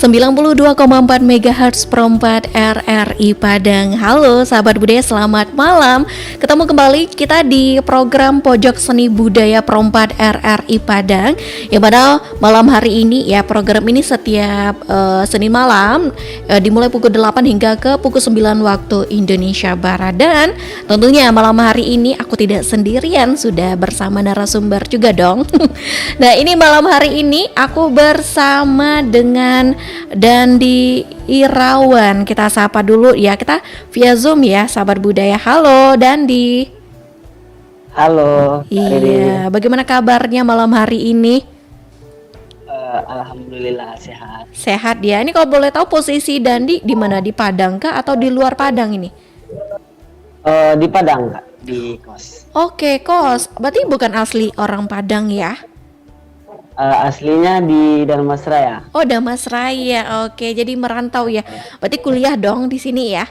92,4 MHz Perempat RRI Padang. Halo sahabat budaya, selamat malam. Ketemu kembali kita di program Pojok Seni Budaya Perempat RRI Padang. Yang pada malam hari ini ya, program ini setiap Senin malam dimulai pukul 8 hingga ke pukul 9 waktu Indonesia Barat. Dan tentunya malam hari ini aku tidak sendirian, sudah bersama narasumber juga dong. Nah, ini malam hari ini aku bersama dengan Dandi Irawan. Kita sapa dulu ya, kita via Zoom ya sahabat budaya. Halo Dandi. Halo. Iya, bagaimana kabarnya malam hari ini? Alhamdulillah sehat. Sehat ya. Ini kalau boleh tahu posisi Dandi di mana, di Padang kah atau di luar Padang ini? Di Padang Kak, di kos. Oke, kos. Berarti bukan asli orang Padang ya? Aslinya di Dharmasraya. Oh, Dharmasraya. Oke, jadi merantau ya. Berarti kuliah dong di sini ya?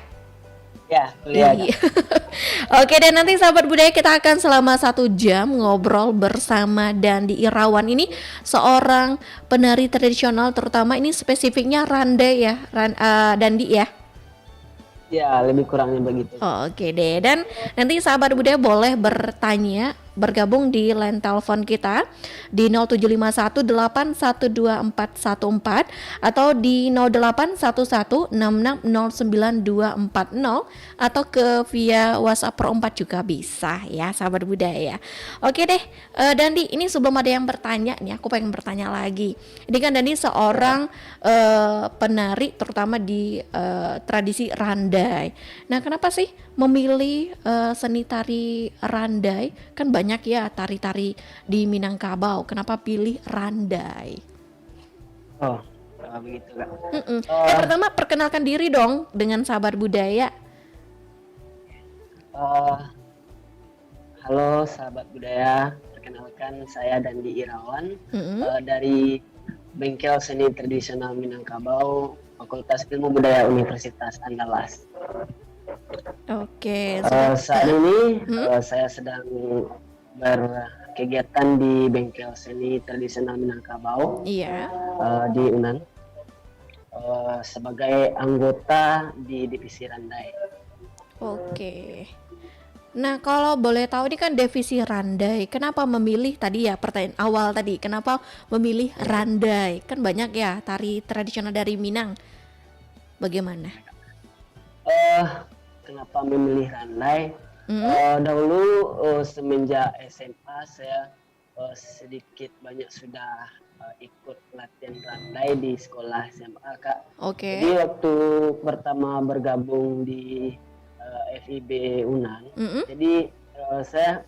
Ya, kuliah. Iya. Oke, dan nanti sahabat budaya kita akan selama 1 jam ngobrol bersama Dandi Irawan. Ini seorang penari tradisional, terutama ini spesifiknya randai ya, Dandi ya. Ya, lebih kurangnya begitu. Oke deh, dan nanti sahabat budaya boleh bertanya, bergabung di line telepon kita di 0751812414 atau di 0811660940 atau ke via WhatsApp per 4 juga bisa ya sahabat budaya. Oke deh, Dandi, ini sebelum ada yang bertanya nih, aku pengen bertanya lagi. Ini kan Dandi seorang penari terutama di tradisi randai. Nah, kenapa sih memilih seni tari randai? Kan banyak ya tari-tari di Minangkabau. Kenapa pilih randai? Oh, begitu Kak. Pertama perkenalkan diri dong dengan sahabat budaya. Halo sahabat budaya, perkenalkan saya Dandi Irawan dari Bengkel Seni Tradisional Minangkabau, Fakultas Ilmu Budaya Universitas Andalas. Oke. Saat ini saya sedang berkegiatan di Bengkel Seni Tradisional Minangkabau. Iya. Di Unan sebagai anggota di divisi randai. Oke. Nah, kalau boleh tahu ini kan divisi randai. Kenapa memilih tadi ya, pertanyaan awal tadi, kenapa memilih randai? Kan banyak ya tari tradisional dari Minang. Bagaimana? Kenapa memilih randai? Dahulu semenjak SMA saya sedikit banyak sudah ikut latihan randai di sekolah SMA Kak. Oke. Jadi waktu pertama bergabung di FIB Unan, jadi saya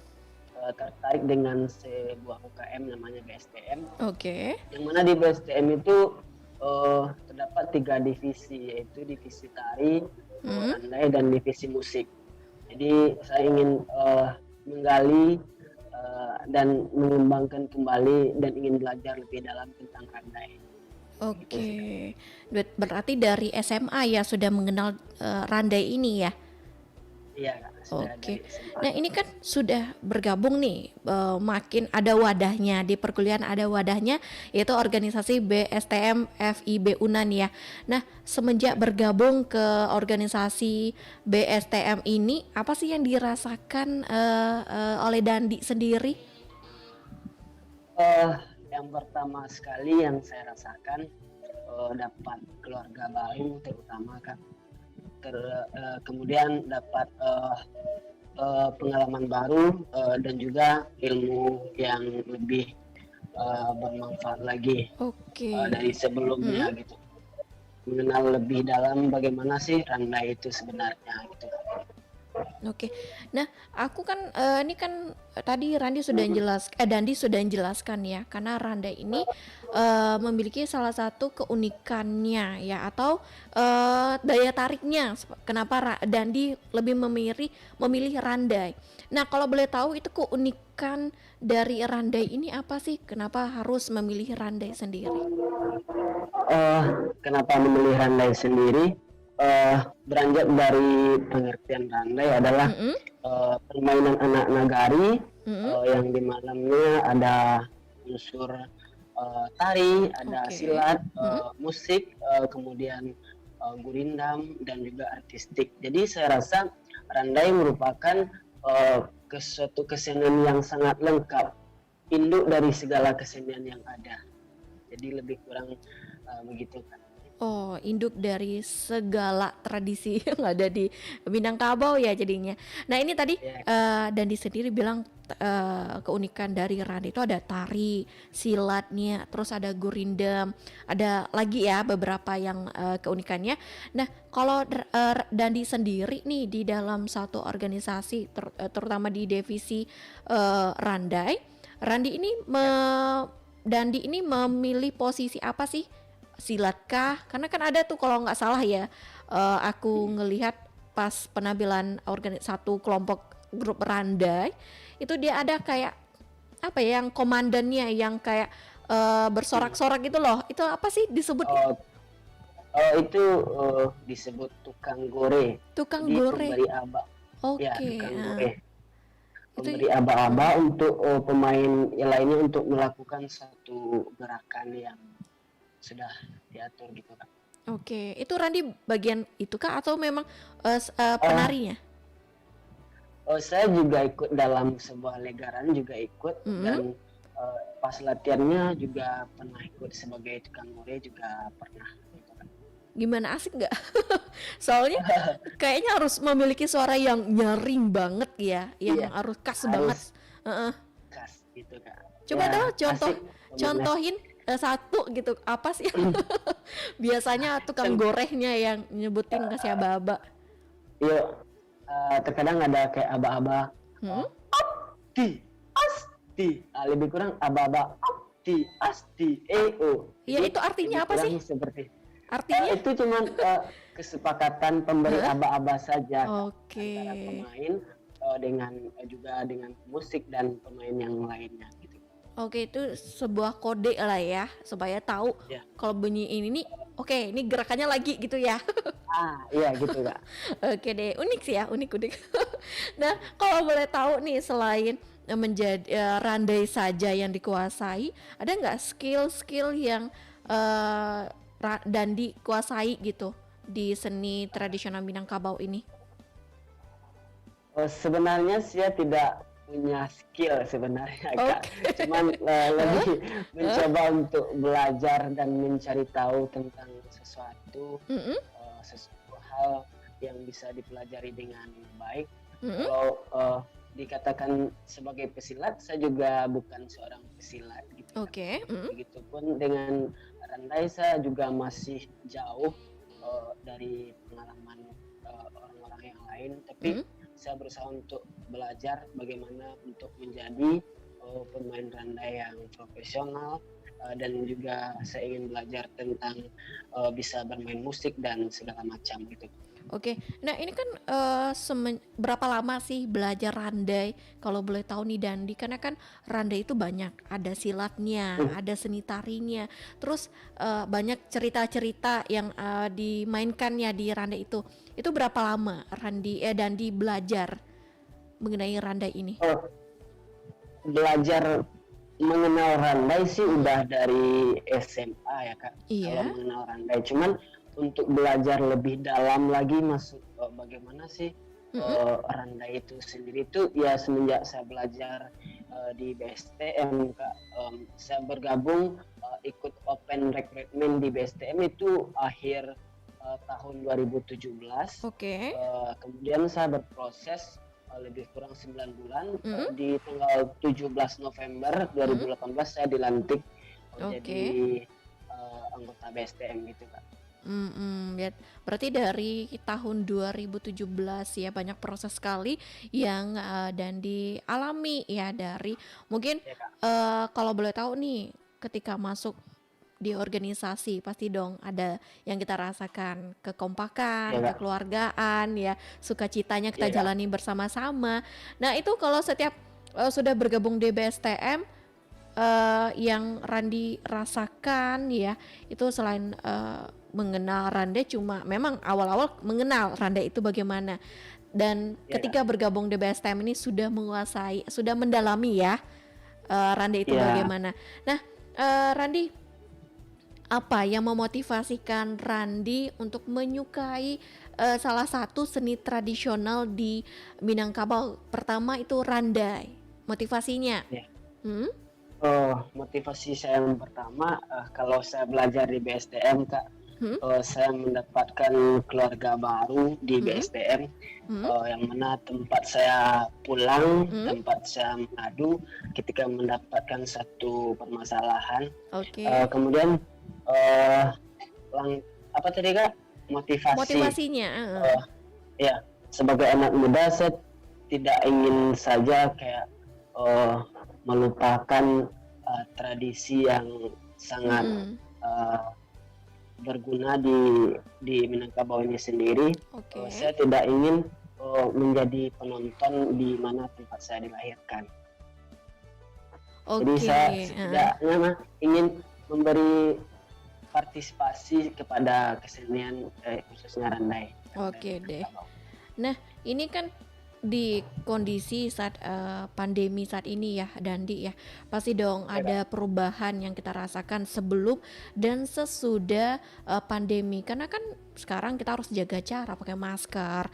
tertarik dengan sebuah UKM namanya BSTM. Oke. Yang mana di BSTM itu terdapat 3 divisi, yaitu divisi tari, randai, dan divisi musik. Jadi saya ingin menggali dan mengembangkan kembali dan ingin belajar lebih dalam tentang randai. Oke. Berarti dari SMA ya sudah mengenal randai ini ya? Iya Kak. Oke. Nah, ini kan sudah bergabung nih, makin ada wadahnya di perkuliahan, ada wadahnya yaitu organisasi BSTM FIB Unan ya. Nah, semenjak bergabung ke organisasi BSTM ini, apa sih yang dirasakan oleh Dandi sendiri? Yang pertama sekali yang saya rasakan dapat keluarga baru terutama Kak. Kemudian dapat pengalaman baru dan juga ilmu yang lebih bermanfaat lagi dari sebelumnya gitu. Mengenal lebih dalam bagaimana sih randai itu sebenarnya gitu. Oke. Nah, aku kan ini kan tadi Dandi sudah menjelaskan ya, karena randai ini memiliki salah satu keunikannya ya, atau daya tariknya. Kenapa Dandi lebih memilih randai? Nah, kalau boleh tahu itu keunikan dari randai ini apa sih? Kenapa harus memilih randai sendiri? Kenapa memilih randai sendiri? Beranjak dari pengertian randai adalah permainan anak nagari yang di malamnya ada unsur tari, ada Oke. silat, Mm-mm. musik, kemudian gurindam dan juga artistik. Jadi saya rasa Randai merupakan suatu kesenian yang sangat lengkap, induk dari segala kesenian yang ada. Jadi lebih kurang begitu kan. Oh, induk dari segala tradisi yang ada di Minangkabau ya jadinya. Nah ini tadi Ya, Dandi sendiri bilang keunikan dari Randa itu ada tari, silatnya, terus ada gurindam, ada lagi ya beberapa yang keunikannya. Nah kalau Dandi sendiri nih di dalam satu organisasi, terutama di divisi Randai, Dandi ini memilih posisi apa sih? Silat kah? Karena kan ada tuh kalau nggak salah ya, aku ngelihat pas penampilan satu kelompok grup Randai itu dia ada kayak apa ya yang komandannya yang kayak bersorak-sorak gitu loh. Itu apa sih disebut uh, itu disebut tukang gore. tukang Jadi gore? pemberi aba. Ya, Oke, tukang gore. itu Pemberi aba-aba untuk pemain yang lainnya untuk melakukan satu gerakan yang sudah diatur gitu kan. oke. Itu Randi bagian itu kah atau memang Oh, penarinya? saya juga ikut dalam sebuah legaran juga ikut Mm-mm. dan pas latihannya juga pernah ikut sebagai tukang gore juga pernah gitu kan. Gimana, asik nggak? Soalnya kayaknya harus memiliki suara yang nyaring banget ya, yang Iya, harus khas banget. harus Heeh. khas gitu kan. Coba dong Ya, asik sebenarnya. contohin satu gitu apa sih? Biasanya tukang Sem- gorehnya yang nyebutin ke si aba-aba. Yuk, terkadang ada kayak aba-aba Hmm? di asti, lebih kurang aba-aba di asti eo. Ya Jadi itu artinya lebih apa kurang sih? seperti Artinya? itu cuman kesepakatan pemberi Hah? aba-aba saja Kak, Oke. antara pemain dengan juga dengan musik dan pemain yang lainnya gitu. Oke, itu sebuah kode lah ya, supaya tahu Ya. kalau bunyi ini nih, oke, ini gerakannya lagi gitu ya. Iya gitu Kak. Oke deh, unik sih ya, unik. Nah, kalau boleh tahu nih, selain menjadi Randai saja yang dikuasai, ada nggak skill-skill yang dan dikuasai gitu di seni tradisional Minangkabau ini? Sebenarnya saya tidak punya skill sebenarnya Kak. Oke. Cuman lebih mencoba untuk belajar dan mencari tahu tentang sesuatu Mm-mm, sesuatu hal yang bisa dipelajari dengan baik. mm-mm. Kalau dikatakan sebagai pesilat, saya juga bukan seorang pesilat gitu. Oke. Mm-mm, Begitupun dengan Randai, saya juga masih jauh dari pengalaman orang-orang yang lain, tapi mm-mm. saya berusaha untuk belajar bagaimana untuk menjadi pemain Randai yang profesional dan juga saya ingin belajar tentang bisa bermain musik dan segala macam gitu. Oke, nah ini kan berapa lama sih belajar Randai? Kalau boleh tahu nih Dandi, karena kan Randai itu banyak, ada silatnya, ada seni tarinya, terus banyak cerita-cerita yang dimainkannya di Randai itu. Itu berapa lama Dandi belajar mengenai Randai ini? Belajar mengenal Randai sih udah dari SMA ya Kak. Kalau Iya. mengenal Randai, cuman untuk belajar lebih dalam lagi masuk bagaimana sih Randai itu sendiri itu ya semenjak saya belajar di BSTM Kak. Saya bergabung ikut open recruitment di BSTM itu akhir tahun 2017. Oke. Kemudian saya berproses lebih kurang 9 bulan. Mm-mm. Di tanggal 17 November 2018 saya dilantik Oke. jadi anggota BSTM gitu Kak. Ya. Berarti dari tahun 2017 ya banyak proses sekali yang Dandi alami ya dari mungkin Ya, Kak. kalau boleh tahu nih ketika masuk di organisasi pasti dong ada yang kita rasakan kekompakan, Ya, Kak. kekeluargaan ya, sukacitanya kita Ya, Kak. jalani bersama-sama. Nah, itu kalau setiap sudah bergabung di BSTM yang Randi rasakan ya itu selain mengenal Randa cuma memang awal-awal mengenal Randa itu bagaimana dan Ya, ketika bergabung di BSTM ini sudah menguasai sudah mendalami ya Randa itu Ya. bagaimana. Nah Randi, apa yang memotivasikan Randi untuk menyukai salah satu seni tradisional di Minangkabau? Pertama itu randai, motivasinya. Ya. Hmm? Motivasi saya yang pertama, kalau saya belajar di BSDM Kak, saya mendapatkan keluarga baru di BSDM, yang mana tempat saya pulang, tempat saya mengadu ketika mendapatkan satu permasalahan. Oke. Kemudian apa tadi Kak? Motivasinya. Ya, sebagai anak muda saya tidak ingin saja kayak melupakan tradisi yang sangat berguna di Minangkabau ini sendiri. Saya tidak ingin menjadi penonton di mana tempat saya dilahirkan. Jadi saya setidaknya ingin memberi partisipasi kepada kesenian khususnya randai. Oke deh. Nah, ini kan di kondisi saat pandemi saat ini ya, Dandi ya, pasti dong ada perubahan yang kita rasakan sebelum dan sesudah pandemi, karena kan sekarang kita harus jaga jarak, pakai masker,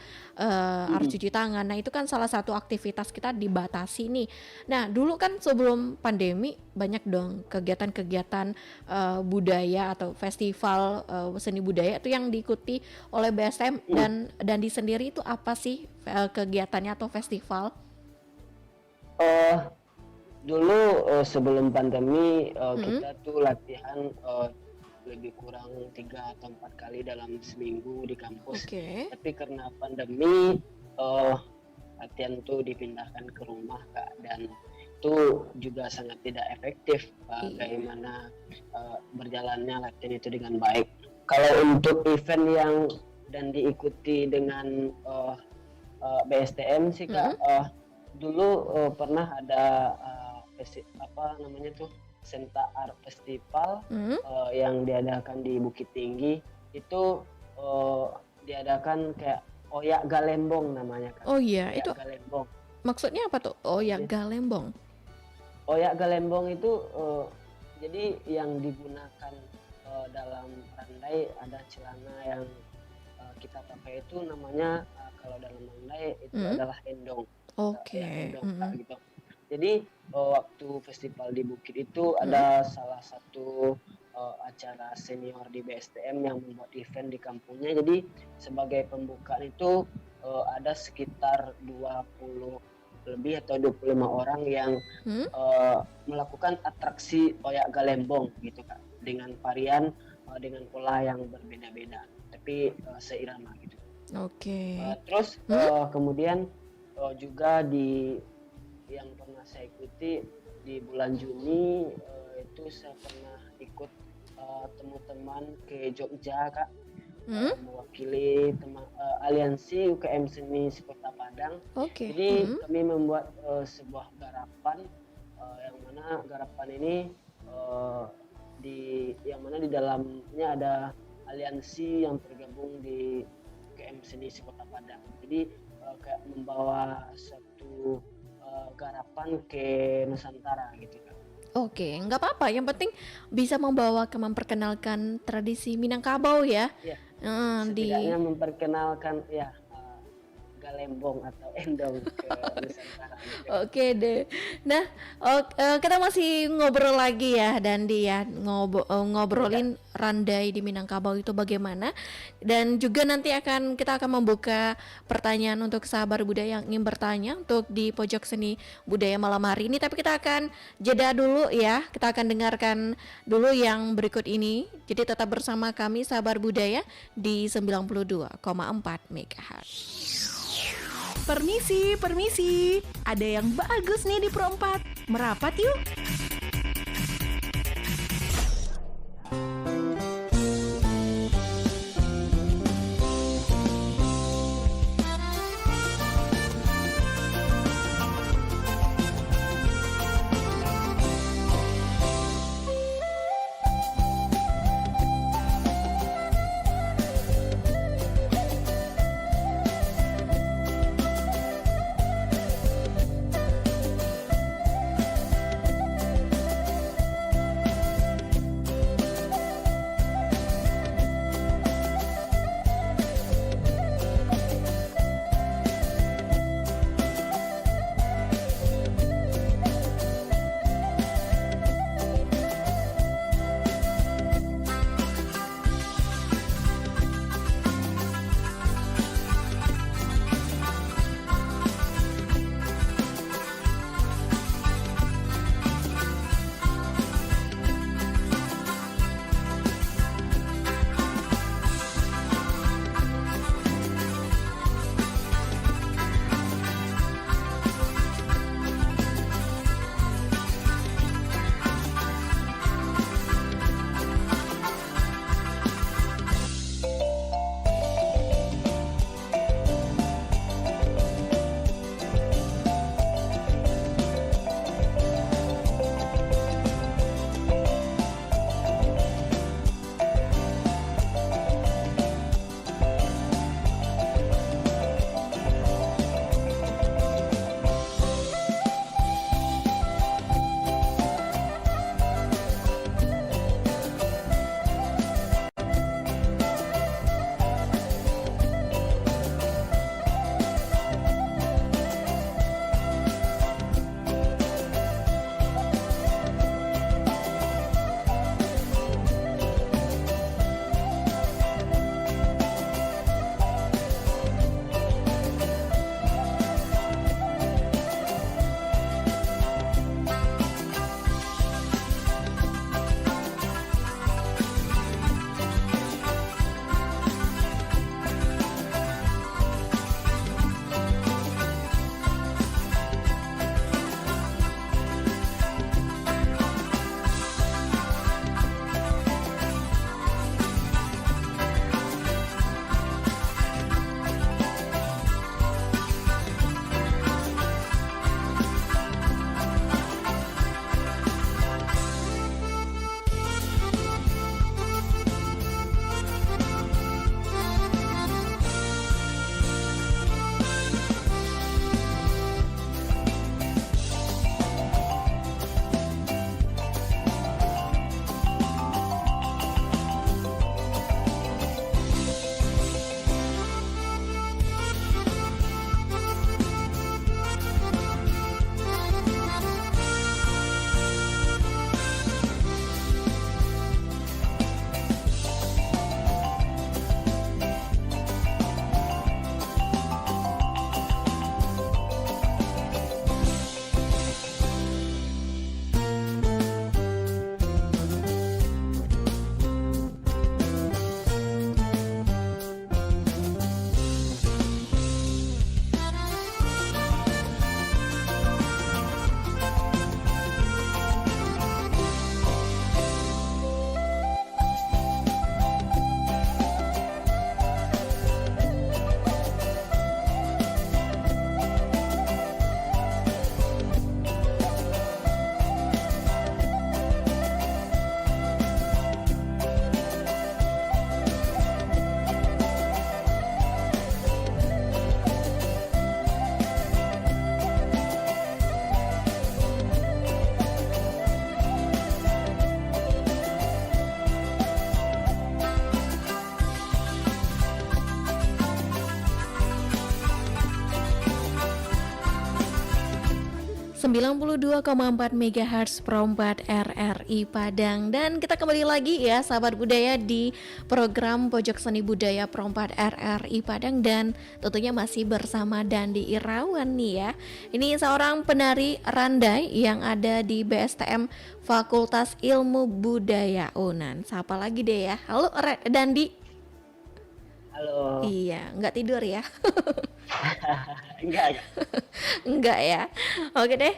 harus cuci tangan. Nah itu kan salah satu aktivitas kita dibatasi nih. Nah dulu kan sebelum pandemi banyak dong kegiatan-kegiatan budaya atau festival seni budaya itu yang diikuti oleh BSM. Dan Dandi sendiri itu apa sih kegiatannya atau festival? Dulu sebelum pandemi kita tuh latihan lebih kurang 3 atau 4 kali dalam seminggu di kampus. Tapi karena pandemi latihan tuh dipindahkan ke rumah Kak, dan itu juga sangat tidak efektif bagaimana berjalannya latihan itu dengan baik. Kalau untuk event yang dan diikuti dengan BSTM sih Kak, dulu pernah ada apa namanya tuh Senta Art Festival yang diadakan di Bukit Tinggi. Itu diadakan kayak Oyak Galembong namanya kan. Oh iya, Oyak itu Galembong. Maksudnya apa tuh Oyak Galembong? Oyak Galembong itu jadi yang digunakan dalam randai ada celana yang kita pakai itu namanya kalau dalam randai itu adalah endong. Endong gitu. Jadi waktu festival di Bukit itu ada salah satu acara senior di BSTM yang membuat event di kampungnya. Jadi sebagai pembukaan itu ada sekitar 20 lebih atau 25 orang yang melakukan atraksi Oyak Galembong gitu Kak, dengan varian dengan pola yang berbeda-beda tapi seirama gitu. Terus kemudian juga di yang pernah saya ikuti di bulan Juni itu saya pernah ikut teman-teman ke Jogja Kak, mewakili aliansi UKM Seni Kota Padang. Jadi kami membuat sebuah garapan yang mana garapan ini yang mana di dalamnya ada aliansi yang tergabung di UKM Seni Kota Padang. Jadi kayak membawa satu garapan ke Nusantara gitu kan. Nggak apa-apa. Yang penting bisa memperkenalkan tradisi Minangkabau ya. Setidaknya memperkenalkan ya Galembong atau endong ke Nusantara. Oke deh. Nah, kita masih ngobrol lagi ya, Dandi ya, ngobrolin randai di Minangkabau itu bagaimana, dan juga nanti kita akan membuka pertanyaan untuk sahabat budaya yang ingin bertanya untuk di pojok seni budaya malam hari ini. Tapi kita akan jeda dulu ya. Kita akan dengarkan dulu yang berikut ini. Jadi tetap bersama kami sahabat budaya di 92,4 MHz. Permisi. Ada yang bagus nih di Pro 4. Merapat yuk. 92,4 MHz Perompat RRI Padang. Dan kita kembali lagi ya sahabat budaya di program Pojok Seni Budaya Perompat RRI Padang. Dan tentunya masih bersama Dandi Irawan nih ya. Ini seorang penari randai yang ada di BSTM Fakultas Ilmu Budaya Unan. Sapa lagi deh ya. Halo Dandi. Halo. Iya, nggak tidur ya? Enggak. Enggak ya. Oke deh,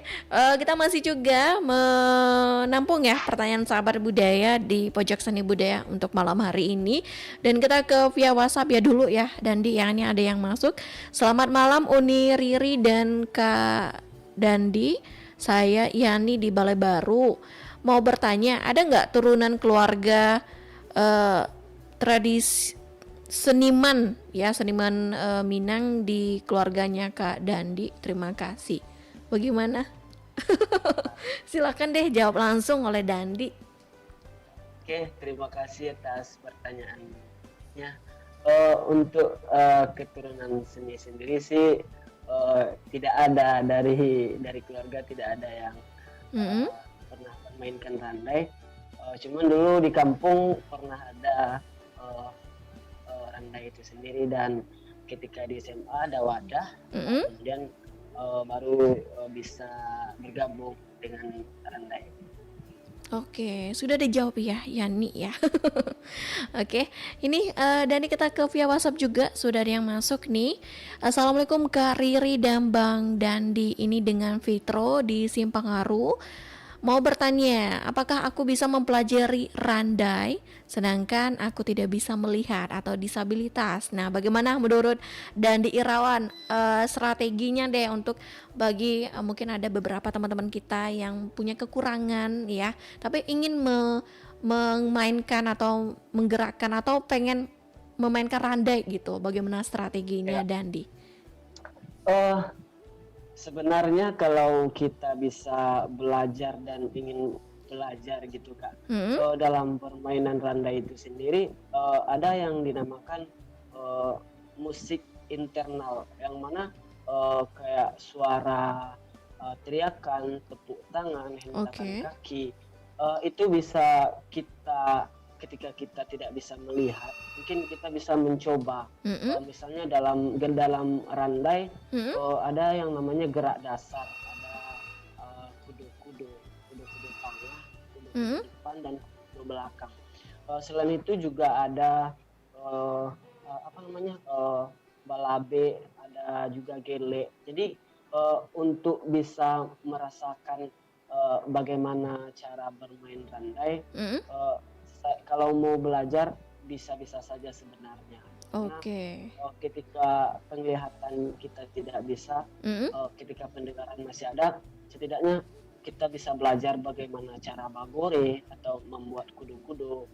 kita masih juga menampung ya pertanyaan sahabat budaya di Pojok Seni Budaya untuk malam hari ini. Dan kita ke via WhatsApp ya dulu ya, Dandi, yang ini ada yang masuk. Selamat malam Uni, Riri, dan Kak Dandi. Saya Yani di Balai Baru. Mau bertanya, ada nggak turunan keluarga tradisi seniman Minang di keluarganya Kak Dandi? Terima kasih. Bagaimana? Silakan deh jawab langsung oleh Dandi. Oke, terima kasih atas pertanyaannya. Untuk keturunan seni sendiri sih tidak ada dari keluarga, tidak ada yang pernah memainkan randai. Cuman dulu di kampung pernah ada randai itu sendiri, dan ketika di SMA ada wadah, kemudian baru bisa bergabung dengan randai. Oke, sudah dijawab ya Yani ya. Oke, ini Dani, kita ke via WhatsApp juga sudah ada yang masuk nih. Assalamualaikum Kak Riri dan Bang Dandi, ini dengan Fitro di Simpangharu. Mau bertanya, apakah aku bisa mempelajari randai sedangkan aku tidak bisa melihat atau disabilitas? Nah, bagaimana menurut Dandi Irawan strateginya deh untuk bagi mungkin ada beberapa teman-teman kita yang punya kekurangan ya, tapi ingin memainkan atau menggerakkan atau pengen memainkan randai gitu. Bagaimana strateginya Dandi? Sebenarnya kalau kita bisa belajar dan ingin belajar gitu Kak, dalam permainan randai itu sendiri ada yang dinamakan musik internal, yang mana kayak suara teriakan, tepuk tangan, hentakan kaki, itu bisa kita ketika kita tidak bisa melihat, mungkin kita bisa mencoba. Misalnya dalam randai ada yang namanya gerak dasar, ada kudu-kudu tengah, kudu depan, dan kudu belakang. Selain itu juga ada balabe, ada juga gele. Jadi untuk bisa merasakan bagaimana cara bermain randai, kalau mau belajar bisa-bisa saja sebenarnya. Oke. Ketika penglihatan kita tidak bisa, ketika pendengaran masih ada, setidaknya kita bisa belajar bagaimana cara bagore atau membuat kudu-kudu.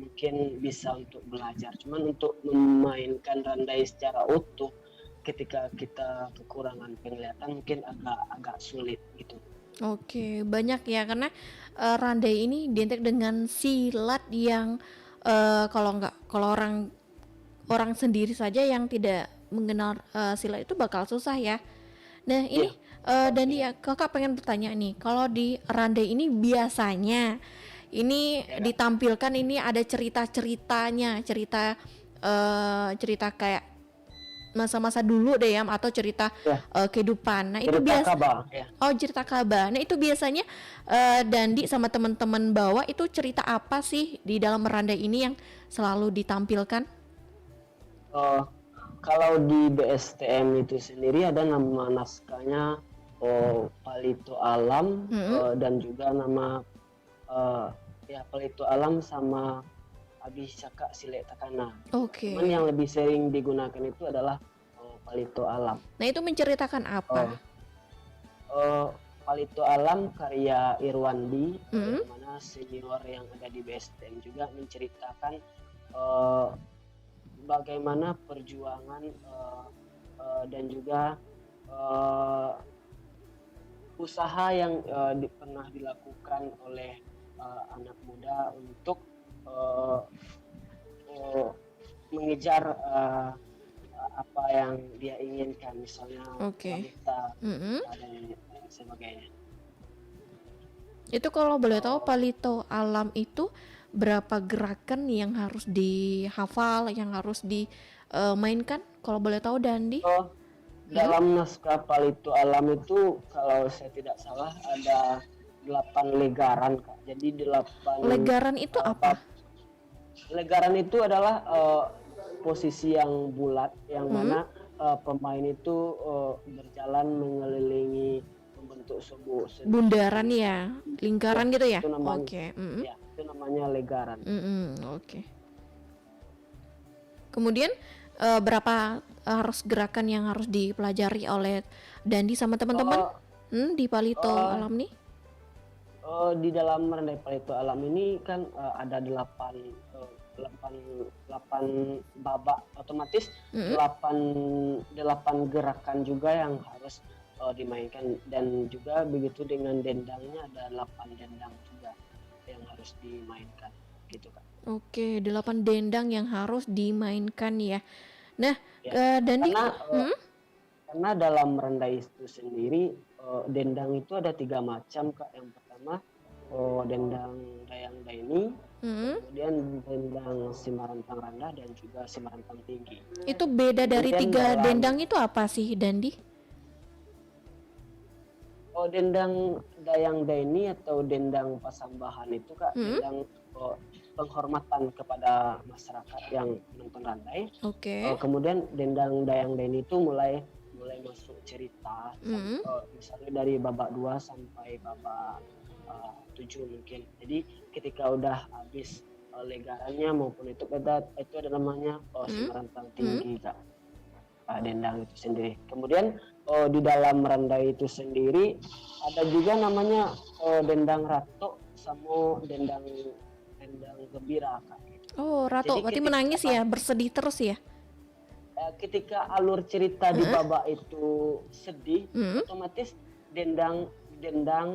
Mungkin bisa untuk belajar. Cuman untuk memainkan randai secara utuh, ketika kita kekurangan penglihatan, mungkin agak sulit gitu. Oke, banyak ya, karena randai ini identik dengan silat yang kalau orang sendiri saja yang tidak mengenal silat itu bakal susah ya. Nah ini Dandi ya, kakak pengen bertanya nih, kalau di randai ini biasanya ini ditampilkan, ini ada cerita-ceritanya, cerita kayak masa-masa dulu deh ya, atau cerita kehidupan. Nah itu biasa cerita Kaba. Nah itu biasanya Dandi sama teman-teman bawa itu cerita apa sih di dalam randai ini yang selalu ditampilkan? Kalau di BSTM itu sendiri ada nama naskahnya Palito Alam, dan juga nama Palito Alam sama Abis Caka Silek Takana. Cuman yang lebih sering digunakan itu adalah Palito Alam. Nah itu menceritakan apa? Palito Alam karya Irwandi, yang mana senior yang ada di BSTM juga menceritakan bagaimana perjuangan dan juga usaha yang pernah dilakukan oleh anak muda untuk mengejar apa yang dia inginkan, misalnya wanita dan lain sebagainya. Itu kalau boleh tahu palito alam itu berapa gerakan yang harus dihafal, yang harus dimainkan? Kalau boleh tahu Dandi? Dalam naskah palito alam itu kalau saya tidak salah ada 8 legaran Kak. Jadi 8 Legaran itu apa? Legaran itu adalah posisi yang bulat yang mana pemain itu berjalan mengelilingi membentuk sebuah Bundaran ya, lingkaran gitu ya? itu namanya, Oke. ya, itu namanya legaran. Oke. Kemudian berapa harus gerakan yang harus dipelajari oleh Dandi sama teman-teman di palito alam nih? Di dalam merendai palito alam ini kan ada 8 babak, otomatis 8 gerakan juga yang harus dimainkan, dan juga begitu dengan dendangnya ada 8 dendang juga yang harus dimainkan gitu Kak. Oke, 8 dendang yang harus dimainkan ya. Nah, Ya, Dandi, karena dalam merendai itu sendiri dendang itu ada 3 macam Kak. Yang pertama dendang dayang daini, kemudian dendang simarantang rendah dan juga simarantang tinggi. Itu beda dari Kemudian 3 dendang itu apa sih Dandi? Dendang dayang daini atau dendang pasambahan itu Kak, dendang penghormatan kepada masyarakat yang menonton randai. Oke. Kemudian dendang dayang daini itu mulai masuk cerita, misalnya dari babak 2 sampai babak 7 mungkin. Jadi ketika udah habis legarannya maupun itu ada namanya simarantang tinggi Kak. Dendang itu sendiri. Kemudian di dalam merendai itu sendiri ada juga namanya dendang rato sama dendang gembira Kak. Oh, rato Jadi berarti menangis ya, bersedih terus ya? Ketika alur cerita di babak itu sedih, otomatis dendang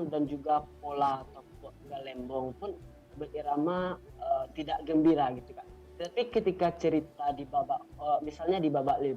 dan juga pola atau galembong pun berirama tidak gembira gitu Kak. Tapi ketika cerita di babak misalnya di babak 5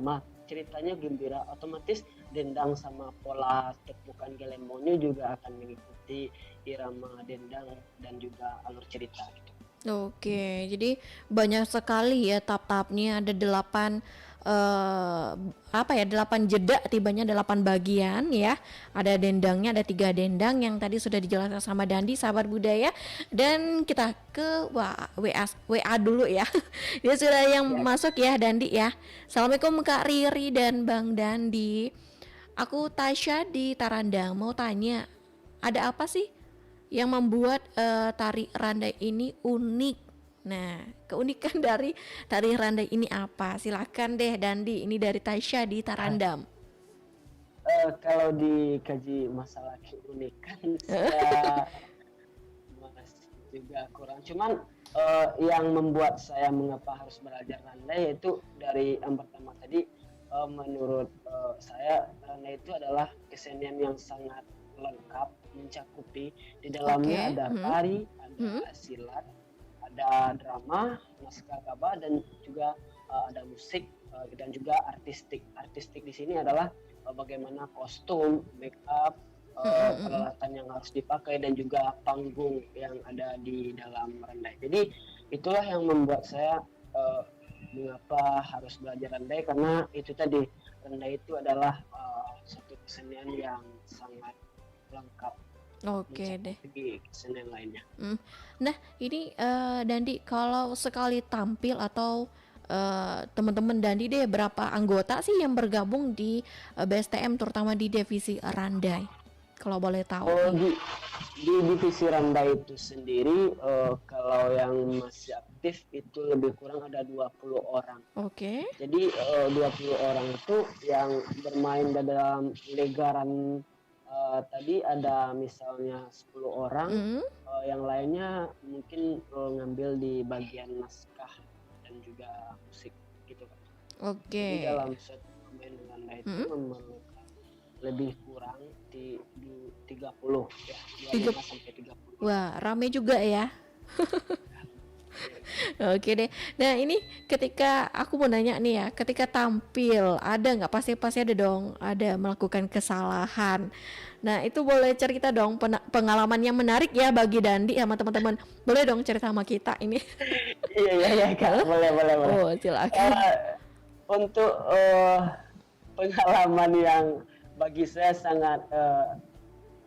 ceritanya gembira, otomatis dendang sama pola tepukan gelembongnya juga akan mengikuti irama dendang dan juga alur cerita gitu. Oke, jadi banyak sekali ya tahap-tahapnya, ada 8 8 jeda, tibanya 8 bagian ya. Ada dendangnya, ada 3 dendang yang tadi sudah dijelaskan sama Dandi, sahabat budaya. Dan kita ke WA dulu ya. Dia sudah yang masuk ya Dandi ya. Assalamualaikum Kak Riri dan Bang Dandi. Aku Tasya di Tarandang, mau tanya, ada apa sih yang membuat tari randai ini unik? Nah, keunikan dari tari randai ini apa? Silakan deh Dandi, ini dari Tasya di Tarandam. Kalau dikaji masalah keunikan saya masih juga kurang. Cuman yang membuat saya mengapa harus belajar randai yaitu dari yang pertama tadi, menurut saya randai itu adalah kesenian yang sangat lengkap, mencakupi di dalamnya ada tari, ada silat, ada drama, naskah gabah, dan juga ada musik dan juga artistik. Artistik di sini adalah bagaimana kostum, make up, peralatan yang harus dipakai, dan juga panggung yang ada di dalam randai. Jadi itulah yang membuat saya mengapa harus belajar randai, karena itu tadi, randai itu adalah satu kesenian yang sangat lengkap. Oke deh. Kesenian lainnya. Nah ini Dandi, kalau sekali tampil atau teman-teman Dandi deh, berapa anggota sih yang bergabung di BSTM terutama di divisi randai, kalau boleh tahu? Di divisi randai itu sendiri kalau yang masih aktif itu lebih kurang ada 20 orang. Oke. Jadi 20 orang itu yang bermain dalam legaran. Tadi ada misalnya 10 orang, yang lainnya mungkin ngambil di bagian naskah dan juga musik gitu kan. Oke. Jadi dalam satu pemain randai itu memerlukan lebih kurang di 30 ya, 25 sampai 30. Wah, rame juga ya. Oke deh. Nah ini ketika aku mau nanya nih ya, ketika tampil ada nggak, pasti ada dong, ada melakukan kesalahan. Nah itu boleh cerita dong pengalaman yang menarik ya bagi Dandi sama teman-teman. Boleh dong cerita sama kita ini. Iya Kak, boleh. Oh silakan. Untuk pengalaman yang bagi saya sangat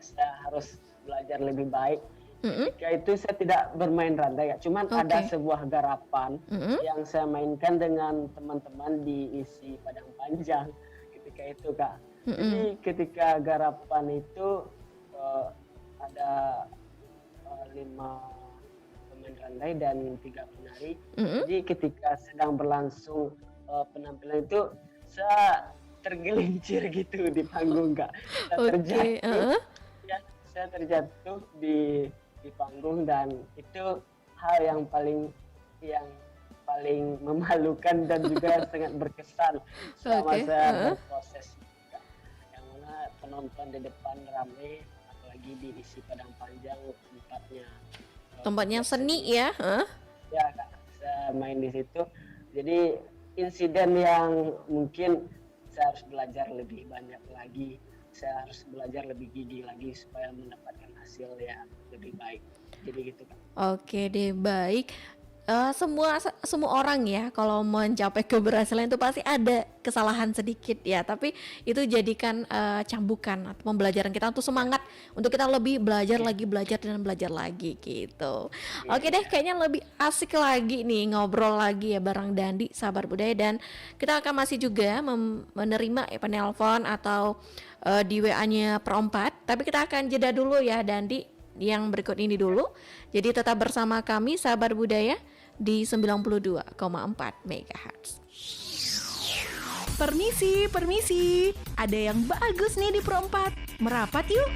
saya harus belajar lebih baik. Ketika itu saya tidak bermain rantai ya, cuman ada sebuah garapan yang saya mainkan dengan teman-teman di isi Padang Panjang ketika itu Kak. Jadi ketika garapan itu ada 5 pemain rantai dan 3 penari. Jadi ketika sedang berlangsung penampilan itu saya tergelincir gitu di panggung Kak. Saya terjatuh di panggung dan itu hal yang paling memalukan dan juga sangat berkesan selama saya berproses juga. Yang mana penonton di depan ramai, apalagi di isi Padang Panjang tempatnya seni ya. Ya Kak, saya main di situ. Jadi insiden yang mungkin saya harus belajar lebih banyak lagi. Saya harus belajar lebih gigih lagi supaya mendapatkan hasil yang lebih baik. Jadi gitu Kak. Oke deh, baik. Semua orang ya kalau mencapai keberhasilan itu pasti ada kesalahan sedikit ya, tapi itu jadikan cambukan atau pembelajaran kita untuk semangat untuk kita lebih belajar lagi gitu. Oke deh, kayaknya lebih asik lagi nih ngobrol lagi ya bareng Dandi Sahabat Budaya, dan kita akan masih juga menerima penelpon atau di WA-nya Per4, tapi kita akan jeda dulu ya Dandi yang berikut ini dulu. Jadi tetap bersama kami Sahabat Budaya di 92,4 MHz. Permisi. Ada yang bagus nih di Per4. Merapat yuk.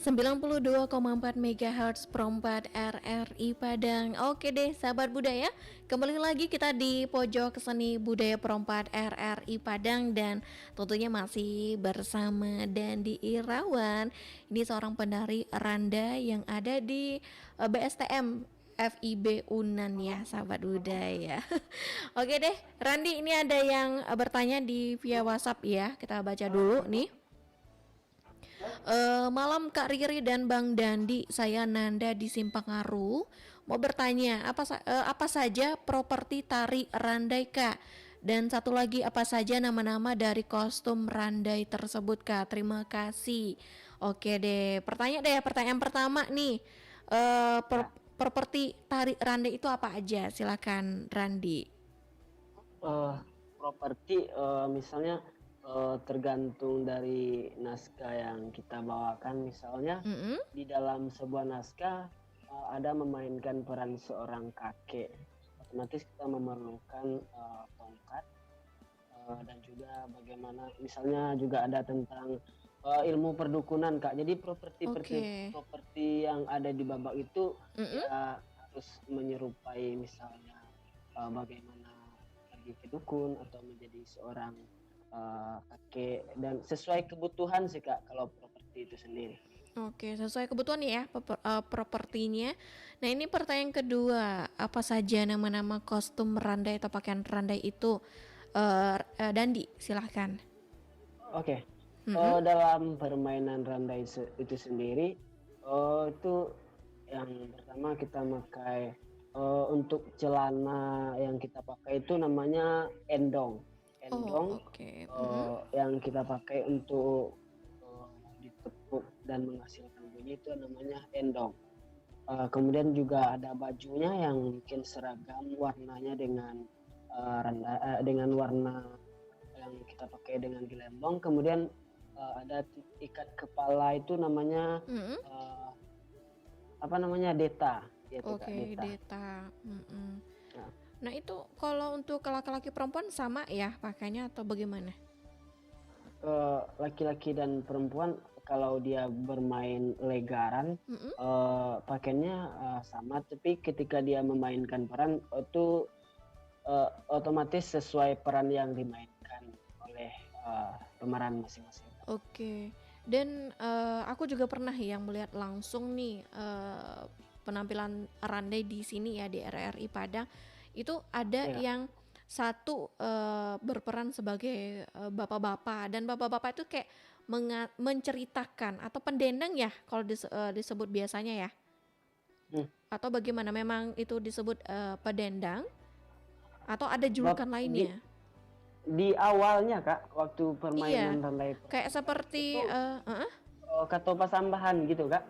92,4 MHz Perompat RRI Padang. Oke deh sahabat budaya, kembali lagi kita di pojok seni budaya Perompat RRI Padang. Dan tentunya masih bersama Dandi Irawan. Ini seorang penari randa yang ada di BSTM FIB Unan ya sahabat budaya. Oke deh Randi, ini ada yang bertanya di via WhatsApp ya. Kita baca dulu nih. Malam Kak Riri dan Bang Dandi, saya Nanda di Simpang mau bertanya apa saja properti tari randai Kak, dan satu lagi apa saja nama-nama dari kostum randai tersebut Kak. Terima kasih. Oke deh, pertanyaan pertama nih, properti tari randai itu apa aja? Silakan Randi. Properti misalnya tergantung dari naskah yang kita bawakan. Misalnya di dalam sebuah naskah ada memainkan peran seorang kakek, otomatis kita memerlukan tongkat, dan juga bagaimana misalnya juga ada tentang ilmu perdukunan Kak. Jadi properti yang ada di babak itu ya harus menyerupai misalnya bagaimana pergi ke dukun atau menjadi seorang kakek, dan sesuai kebutuhan sih Kak kalau properti itu sendiri. Oke, sesuai kebutuhan ya propertinya. Nah ini pertanyaan kedua, apa saja nama-nama kostum randai atau pakaian randai itu? Dandi, silahkan. Oke. Dalam permainan randai itu sendiri, itu yang pertama kita pakai untuk celana yang kita pakai itu namanya endong. Yang kita pakai untuk ditepuk dan menghasilkan bunyi itu namanya endong. Kemudian juga ada bajunya yang mungkin seragam warnanya dengan warna yang kita pakai dengan gelembong. Kemudian ada ikat kepala itu namanya deta. Oke, deta. Nah itu kalau untuk laki-laki perempuan sama ya pakainya atau bagaimana? Laki-laki dan perempuan kalau dia bermain legaran pakaiannya sama, tapi ketika dia memainkan peran itu otomatis sesuai peran yang dimainkan oleh pemeran masing-masing. Oke. Dan aku juga pernah yang melihat langsung nih penampilan randai di sini ya di RRI Padang. Itu ada yang satu berperan sebagai bapak-bapak, dan bapak-bapak itu kayak menceritakan atau pendendang ya kalau disebut biasanya ya. Atau bagaimana, memang itu disebut pendendang atau ada julukan lainnya? Di awalnya Kak, waktu permainan randai kayak seperti kata pasambahan gitu Kak.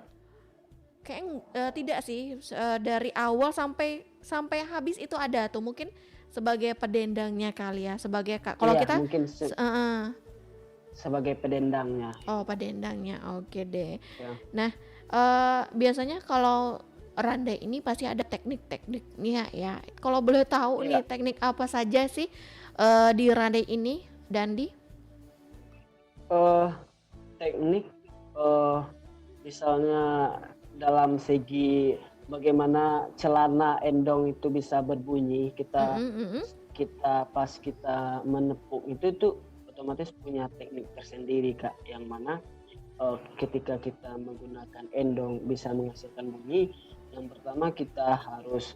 Kayak tidak sih, dari awal sampai habis itu ada tuh, mungkin sebagai pedendangnya kali ya, sebagai kalau kita mungkin sebagai pedendangnya. Oh, pedendangnya. Oke deh. Ya. Nah, biasanya kalau randai ini pasti ada teknik-tekniknya ya. Kalau boleh tahu nih teknik apa saja sih di randai ini, Dandi? Teknik misalnya dalam segi bagaimana celana endong itu bisa berbunyi, kita pas kita menepuk itu otomatis punya teknik tersendiri Kak, yang mana ketika kita menggunakan endong bisa menghasilkan bunyi. Yang pertama kita harus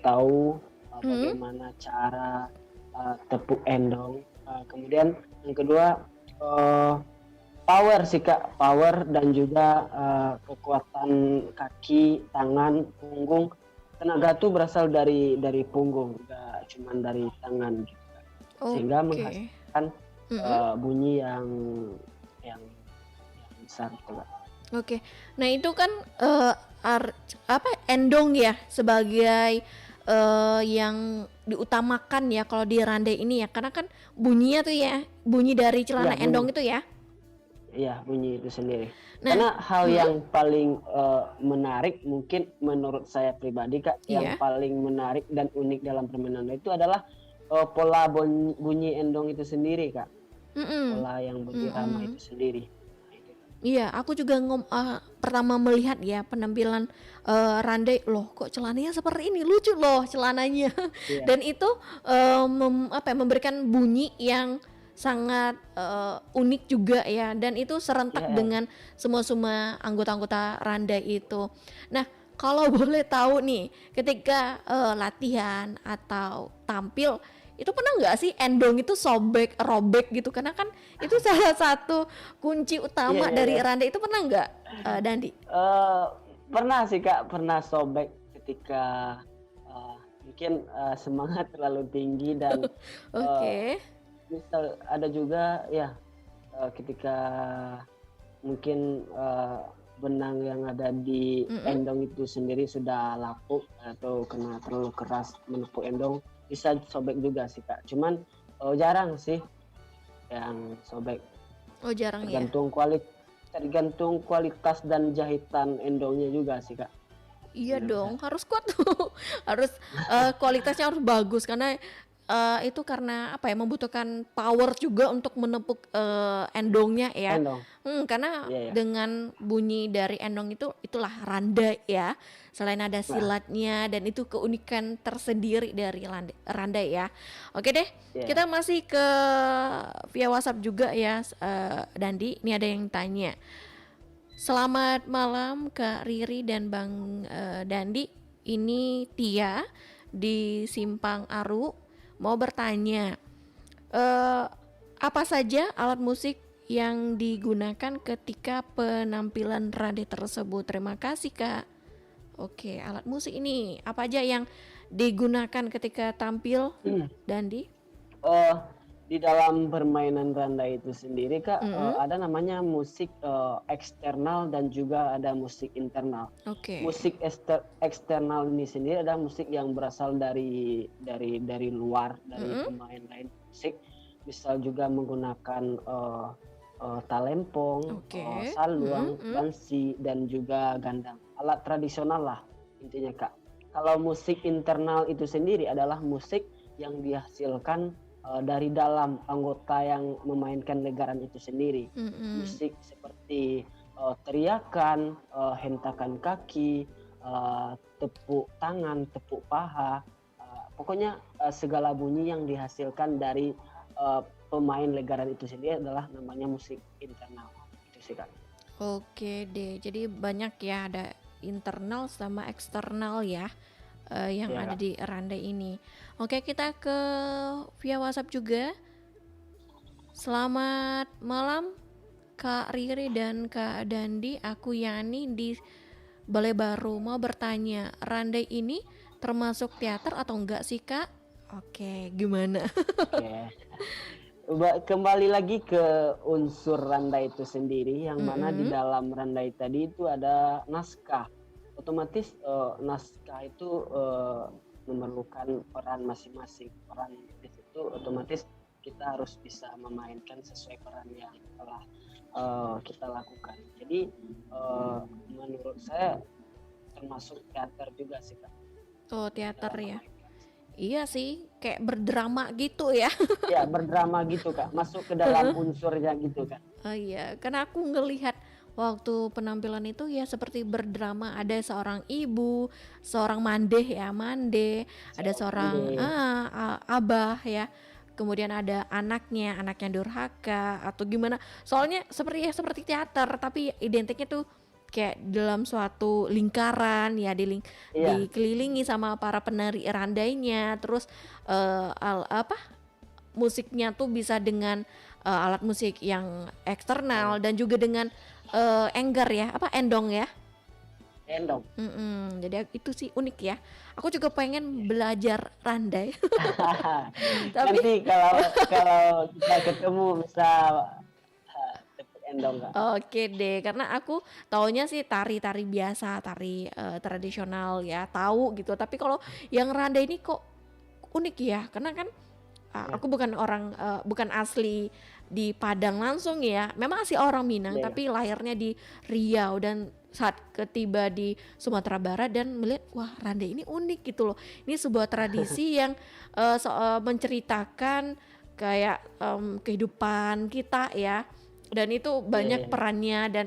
tahu bagaimana cara tepuk endong, kemudian yang kedua power sih Kak, power dan juga kekuatan kaki, tangan, punggung. Tenaga itu berasal dari punggung, enggak cuma dari tangan gitu Kak. Sehingga menghasilkan bunyi yang besar gitu Kak. Oke. Nah, itu kan endong ya sebagai yang diutamakan ya kalau di randai ini ya, karena kan bunyinya tuh ya, bunyi dari celana endong itu ya. Iya, bunyi itu sendiri. Karena hal yang paling menarik mungkin menurut saya pribadi Kak, yang paling menarik dan unik dalam permainan itu adalah pola bunyi endong itu sendiri Kak. Pola yang berirama itu sendiri. Iya, aku juga pertama melihat ya penampilan Randai, loh kok celananya seperti ini, lucu loh celananya. Iya, Dan itu memberikan bunyi yang sangat unik juga ya, dan itu serentak iya, dengan semua anggota-anggota Randai itu. Nah, kalau boleh tahu nih, ketika latihan atau tampil itu pernah nggak sih endong itu sobek robek gitu, karena kan itu salah satu kunci iya, utama iya, dari iya. Randa, itu pernah nggak Dandi? Eh, Pernah sih Kak, pernah sobek ketika mungkin semangat terlalu tinggi dan eh, Oke. misal ada juga ya ketika mungkin benang yang ada di Mm-mm. endong itu sendiri sudah lapuk atau kena terlalu keras menepuk endong, bisa sobek juga sih Kak. Cuman jarang sih yang sobek, Oh jarang ya. tergantung tergantung kualitas dan jahitan endongnya juga sih Kak. Iya Menurut dong, saya. harus kuat tuh. Harus kualitasnya harus bagus, karena itu karena apa ya, membutuhkan power juga untuk menepuk endongnya ya. Endong, Karena iya ya. dengan bunyi dari endong itu, itulah Randa ya. Selain ada Nah, silatnya, dan itu keunikan tersendiri dari Randa ya. Oke deh, iya. kita masih ke via WhatsApp juga ya, Dandi. Ini ada yang tanya. Selamat malam Kak Riri dan Bang Dandi. Ini Tia di Simpang Aru. Mau bertanya, eh, apa saja alat musik yang digunakan ketika penampilan Rade tersebut? Terima kasih Kak. Oke, alat musik ini apa aja yang digunakan ketika tampil, Dandi? Eh, di dalam permainan randa itu sendiri Kak, Mm-mm. ada namanya musik eksternal dan juga ada musik internal. Oke. Musik eksternal ini sendiri adalah musik yang berasal dari luar, dari Mm-mm. pemain lain musik. Misal juga menggunakan talempong, Oke. saluang, Mm-mm. bansi dan juga gandang. Alat tradisional lah intinya Kak. Kalau musik internal itu sendiri adalah musik yang dihasilkan dari dalam anggota yang memainkan legaran itu sendiri. Mm-mm. Musik seperti teriakan, hentakan kaki, tepuk tangan, tepuk paha, pokoknya segala bunyi yang dihasilkan dari pemain legaran itu sendiri adalah namanya musik internal. Itu sih Kak. Oke deh, jadi banyak ya, ada internal sama eksternal ya, yang Iya ada Kak. di Randa ini. Oke, kita ke via WhatsApp juga. Selamat malam Kak Riri dan Kak Dandi, aku Yani di Balai Baru. Mau bertanya, Randa ini termasuk teater atau enggak sih Kak? Oke, gimana? Oke. Kembali lagi ke unsur randai itu sendiri, yang mana di Mm-mm. dalam randai tadi itu ada naskah. Otomatis naskah itu memerlukan peran masing-masing. Peran di situ otomatis kita harus bisa memainkan sesuai peran yang telah kita lakukan. Jadi menurut saya termasuk teater juga sih Kak, Oh, teater dalam ya. memainkan. Iya sih, kayak berdrama gitu ya. Ya, berdrama gitu Kak, masuk ke dalam unsurnya gitu Kak. Oh iya, karena aku ngelihat waktu penampilan itu ya seperti berdrama, ada seorang ibu, seorang mandeh ya, ada Seorang seorang Mande. abah ya. Kemudian ada anaknya durhaka atau gimana. Soalnya seperti teater, tapi identiknya tuh kayak dalam suatu lingkaran ya, Iya, dikelilingi sama para penari randainya, terus musiknya tuh bisa dengan alat musik yang eksternal, dan juga dengan enggar ya, endong ya. endong. Jadi itu sih unik ya. Aku juga pengen belajar randai. Tapi Nanti kalau kalau kita ketemu bisa tepuk endong Kak. oke deh, karena aku taunya sih tari-tari biasa, tari tradisional ya, tahu gitu. Tapi kalau yang randai ini kok unik ya, karena kan Ya, aku bukan asli di Padang langsung ya. Memang asli orang Minang, ya, ya. tapi lahirnya di Riau, dan saat ketiba di Sumatera Barat dan melihat, wah Randa ini unik gitu loh. Ini sebuah tradisi yang menceritakan kayak kehidupan kita ya, Dan itu banyak Iya. perannya dan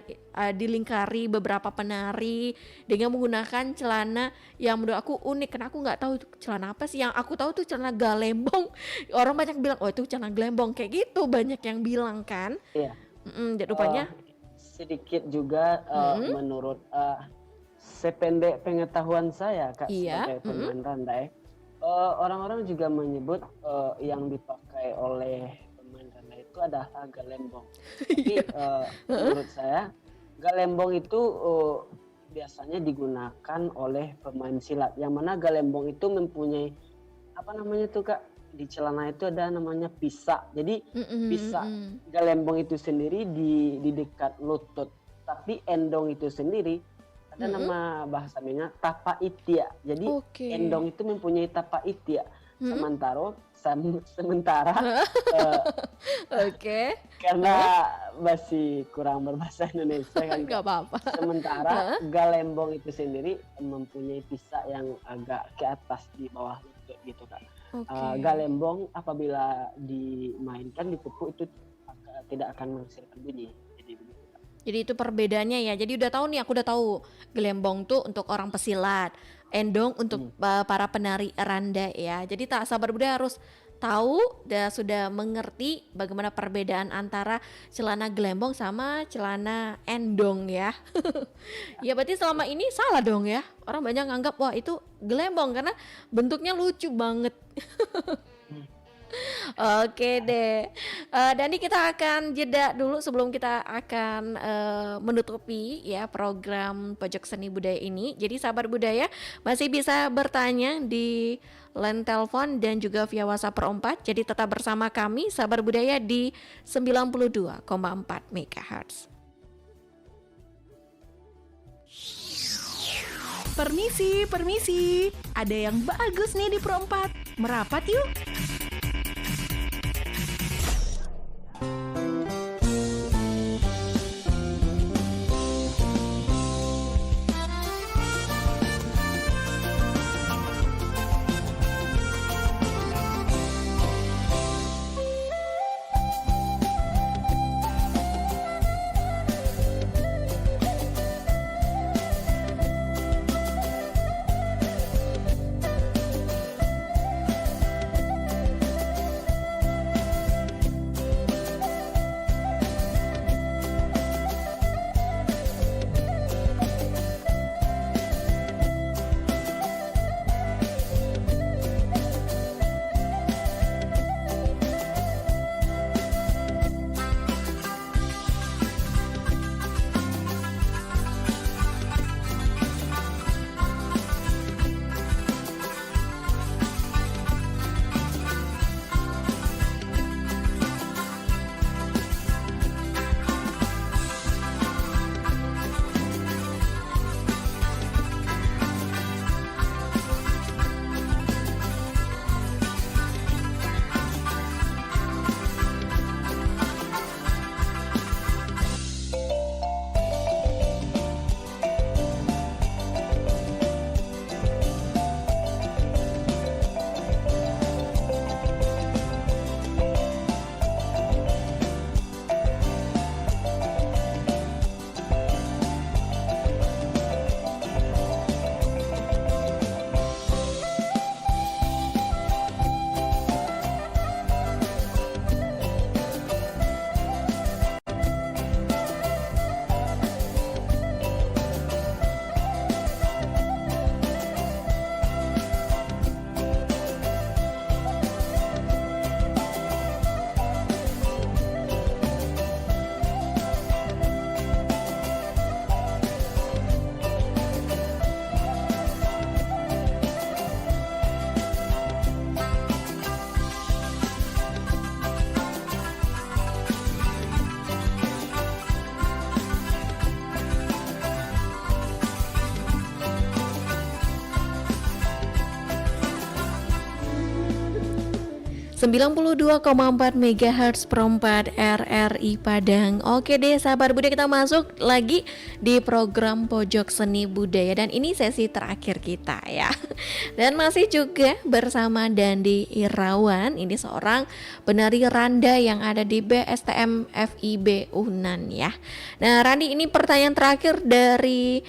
dilingkari beberapa penari dengan menggunakan celana yang menurut aku unik. Karena aku nggak tahu itu celana apa sih. Yang aku tahu tuh celana galembong. Orang banyak bilang, oh itu celana galembong kayak gitu. Banyak yang bilang kan. Iya. Dan rupanya Sedikit juga menurut sependek pengetahuan saya Kak, Iya, sebagai pemain randai, orang-orang juga menyebut yang dipakai oleh pemain randai itu adalah galembong. Tapi menurut saya galembong itu biasanya digunakan oleh pemain silat, yang mana galembong itu mempunyai apa namanya tuh Kak, di celana itu ada namanya pisa. Jadi pisa galembong itu sendiri di dekat lutut, tapi endong itu sendiri ada nama bahasa Minang tapa itia. Jadi Oke. endong itu mempunyai tapa itia. Sementara oke, karena masih kurang berbahasa Indonesia kan. nggak apa-apa. Sementara galembong itu sendiri mempunyai pisa yang agak ke atas di bawah lutut gitu Kak. Oke. Galembong apabila dimainkan, dipupuk itu tidak akan menghasilkan bunyi. Jadi begitu Kak. Jadi itu perbedaannya ya. Jadi udah tahu nih, aku udah tahu gelembong tuh untuk orang pesilat, endong untuk para penari randa ya. Jadi tak sabar budaya harus tahu dan sudah mengerti bagaimana perbedaan antara celana gelembong sama celana endong ya. Ya berarti selama ini salah dong ya. Orang banyak nganggap wah itu gelembong karena bentuknya lucu banget. Oke deh, Dani, kita akan jeda dulu sebelum kita akan menutupi ya program Pojok Seni Budaya ini. Jadi sahabat budaya masih bisa bertanya di line telepon dan juga via WhatsApp per 4. Jadi tetap bersama kami sahabat budaya di 92,4 MHz. Permisi. Ada yang bagus nih di Pro 4. Merapat yuk. 92,4 MHz Perempat RRI Padang. Oke deh sahabat budaya, kita masuk lagi di program Pojok Seni Budaya dan ini sesi terakhir kita ya. Dan masih juga bersama Dandi Irawan, ini seorang penari randa yang ada di BSTM FIB Unan ya. Nah Randi, ini pertanyaan terakhir dari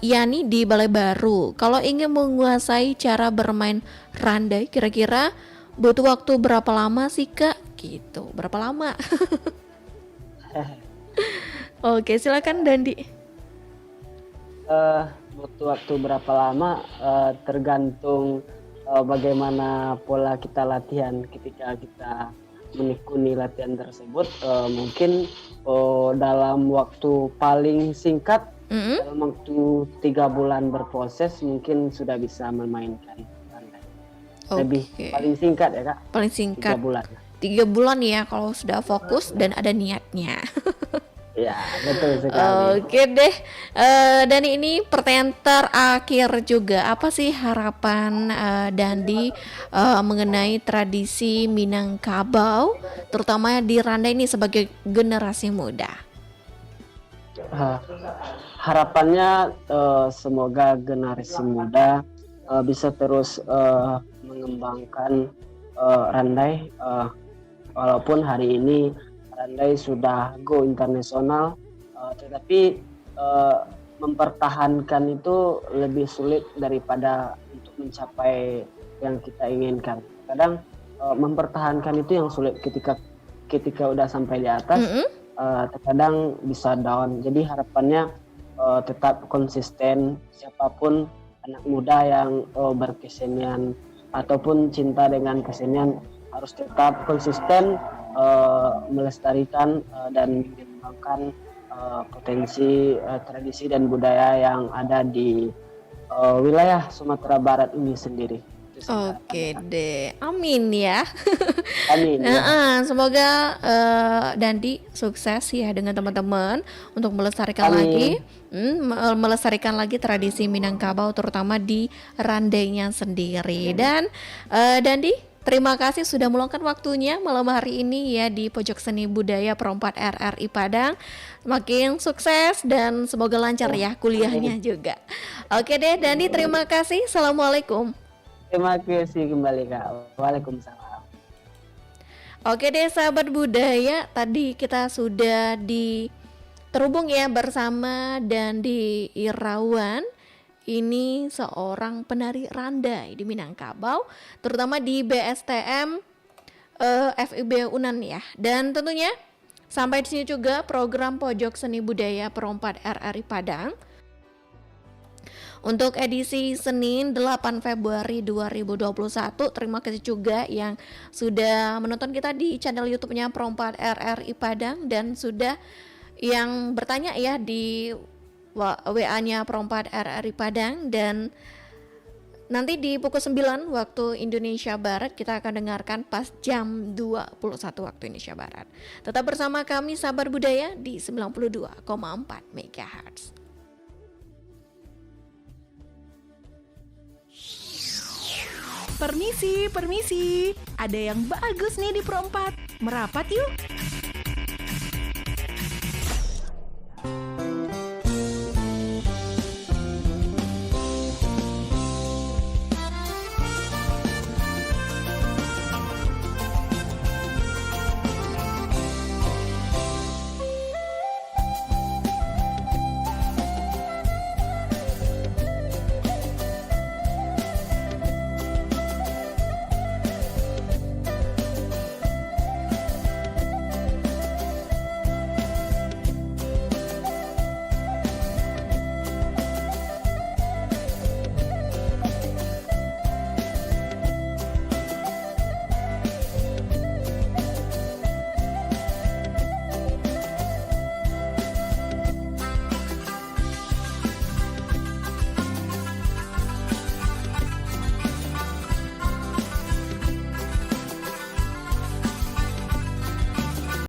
Yani di Balai Baru. Kalau ingin menguasai cara bermain randai, kira-kira butuh waktu berapa lama sih Kak? Gitu, berapa lama? Oke, silakan Dandi. Butuh waktu berapa lama tergantung bagaimana pola kita latihan. Ketika kita menekuni latihan tersebut, mungkin dalam waktu paling singkat, dalam waktu 3 bulan berproses mungkin sudah bisa memainkan randai. Lebih paling singkat ya Kak? Paling singkat 3 bulan. 3 bulan ya kalau sudah fokus dan ada niatnya. Ya, betul sekali. Oke deh, dan ini pertanyaan terakhir juga. Apa sih harapan Dandi mengenai tradisi Minangkabau, terutama di randai ini sebagai generasi muda? Harapannya semoga generasi muda bisa terus mengembangkan randai, walaupun hari ini randai sudah go internasional, tetapi mempertahankan itu lebih sulit daripada untuk mencapai yang kita inginkan. Kadang mempertahankan itu yang sulit, ketika udah sampai di atas, terkadang bisa down. Jadi harapannya tetap konsisten, siapapun anak muda yang berkesenian ataupun cinta dengan kesenian harus tetap konsisten melestarikan dan mengembangkan potensi tradisi dan budaya yang ada di wilayah Sumatera Barat ini sendiri. Oke deh, amin ya. Amin. Ya. Semoga Dandi sukses ya dengan teman-teman untuk melestarikan lagi tradisi Minangkabau, terutama di randainya sendiri. Dan Dandi, terima kasih sudah meluangkan waktunya malam hari ini ya di Pojok Seni Budaya Perempat RRI Padang. Makin sukses dan semoga lancar ya kuliahnya juga. Oke deh Dandi, terima kasih. Assalamualaikum. Terima kasih kembali Kak. Waalaikumsalam. Oke deh sahabat budaya, tadi kita sudah terhubung ya bersama Dandi Irawan. Ini seorang penari randai di Minangkabau, terutama di BSTM FIB Unan ya. Dan tentunya sampai di sini juga program Pojok Seni Budaya Perempat RRI Padang untuk edisi Senin 8 Februari 2021. Terima kasih juga yang sudah menonton kita di channel YouTube-nya Perempat RRI Padang dan sudah yang bertanya ya di WA-nya Perempat RRI Padang. Dan nanti di pukul 9 waktu Indonesia Barat kita akan dengarkan pas jam 21 waktu Indonesia Barat. Tetap bersama kami sahabat budaya di 92,4 MHz. Permisi, permisi. Ada yang bagus nih di Perempat. Merapat yuk.